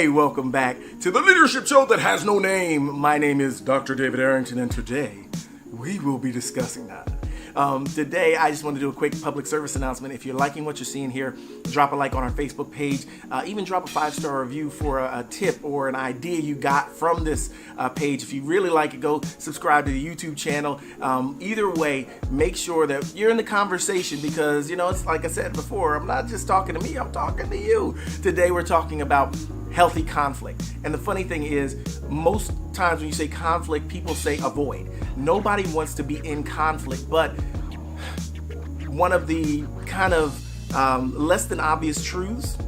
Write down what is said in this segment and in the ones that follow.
Hey, welcome back to the leadership show that has no name. My name is Dr. David Arrington, and today we will be discussing that. Today, I just want to do a quick public service announcement. If you're liking what you're seeing here, drop a like on our Facebook page. Even drop a 5-star review for a tip or an idea you got from this page. If you really like it, go subscribe to the YouTube channel. Either way, make sure that you're in the conversation because, it's like I said before, I'm not just talking to me, I'm talking to you. Today, we're talking about healthy conflict. And the funny thing is, most times when you say conflict, people say avoid. Nobody wants to be in conflict, but one of the kind of less than obvious truths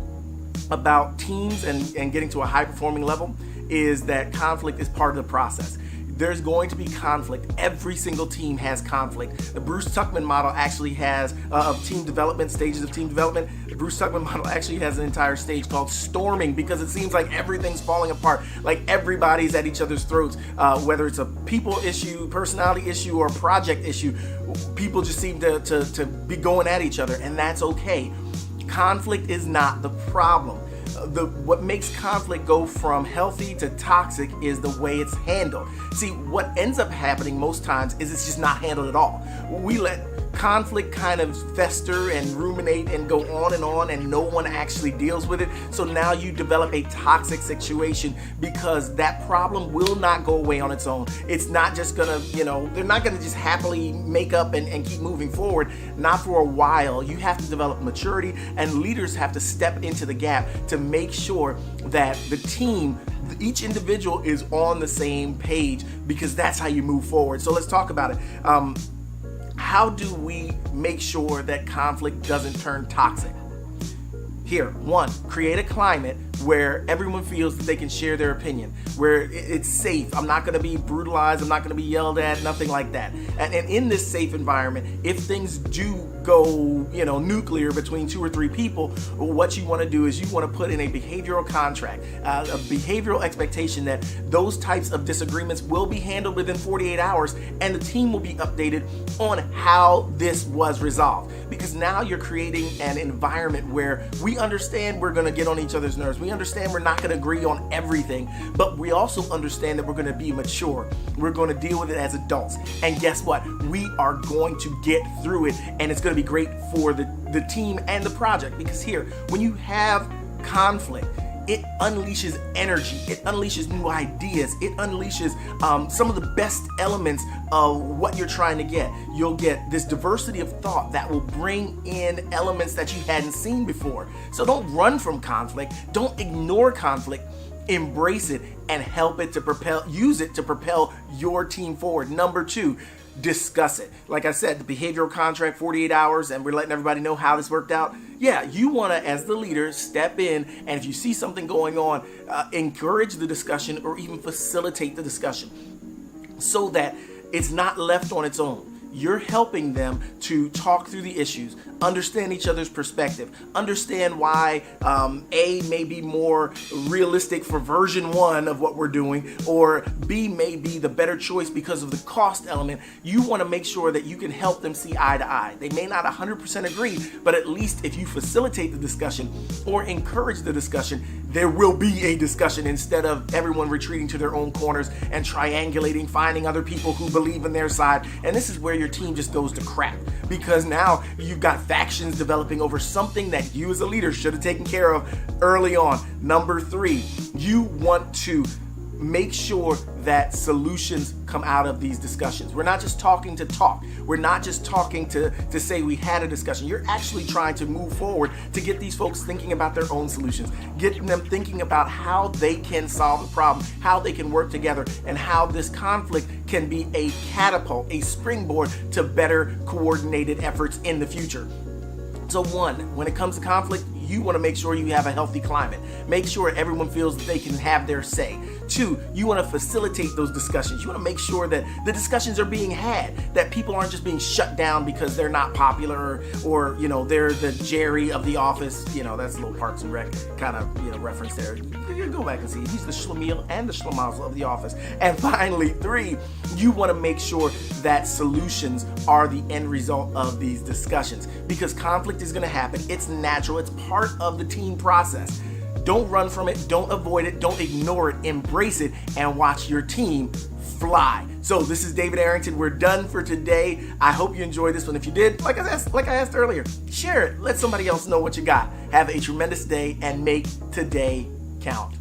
about teams and getting to a high performing level is that conflict is part of the process. There's going to be conflict. Every single team has conflict. The Bruce Tuckman model actually has of team development, stages of team development. The Bruce Tuckman model actually has an entire stage called storming because it seems like everything's falling apart, like everybody's at each other's throats, whether it's a people issue, personality issue, or project issue. People just seem to be going at each other, and that's okay. Conflict is not the problem. What makes conflict go from healthy to toxic is the way it's handled. See, what ends up happening most times is it's just not handled at all. We let conflict kind of fester and ruminate and go on and no one actually deals with it. So now you develop a toxic situation because that problem will not go away on its own. It's not just gonna, they're not gonna just happily make up and keep moving forward. Not for a while. You have to develop maturity, and leaders have to step into the gap to make sure that the team, each individual, is on the same page, because that's how you move forward. So let's talk about it. How do we make sure that conflict doesn't turn toxic? Here, one, create a climate where everyone feels that they can share their opinion, where it's safe. I'm not going to be brutalized. I'm not going to be yelled at, nothing like that. And in this safe environment, if things do go, nuclear between 2 or 3 people, what you want to do is you want to put in a behavioral contract, a behavioral expectation that those types of disagreements will be handled within 48 hours, and the team will be updated on how this was resolved. Because now you're creating an environment where we understand we're going to get on each other's nerves. We understand we're not going to agree on everything, but we also understand that we're going to be mature. We're going to deal with it as adults. And guess what? We are going to get through it, and it's going to be great for the team and the project. Because here, when you have conflict, it unleashes energy, it unleashes new ideas, it unleashes some of the best elements of what you're trying to get. You'll get this diversity of thought that will bring in elements that you hadn't seen before. So don't run from conflict, don't ignore conflict, embrace it and help it to use it to propel your team forward. Number 2, discuss it. Like I said, the behavioral contract, 48 hours, and we're letting everybody know how this worked out. Yeah, you want to, as the leader, step in, and if you see something going on, encourage the discussion or even facilitate the discussion so that it's not left on its own. You're helping them to talk through the issues, understand each other's perspective, understand why A may be more realistic for version 1 of what we're doing, or B may be the better choice because of the cost element. You want to make sure that you can help them see eye to eye. They may not 100% agree, but at least if you facilitate the discussion or encourage the discussion, there will be a discussion instead of everyone retreating to their own corners and triangulating, finding other people who believe in their side. And this is where your team just goes to crap, because now you've got factions developing over something that you as a leader should have taken care of early on. Number 3, you want to make sure that solutions come out of these discussions. We're not just talking to talk. We're not just talking to say we had a discussion. You're actually trying to move forward to get these folks thinking about their own solutions, getting them thinking about how they can solve the problem, how they can work together, and how this conflict can be a catapult, a springboard to better coordinated efforts in the future. So 1, when it comes to conflict, you want to make sure you have a healthy climate. Make sure everyone feels that they can have their say. 2, you want to facilitate those discussions. You want to make sure that the discussions are being had, that people aren't just being shut down because they're not popular or they're the Jerry of the office. That's a little Parks and Rec kind of reference there. You go back and see. He's the Schlemiel and the Schlemazel of the office. And finally, 3, you want to make sure that solutions are the end result of these discussions, because conflict is going to happen. It's natural. It's part of the team process. Don't run from it. Don't avoid it. Don't ignore it. Embrace it and watch your team fly. So this is David Arrington. We're done for today. I hope you enjoyed this one. If you did, like I asked earlier, share it. Let somebody else know what you got. Have a tremendous day and make today count.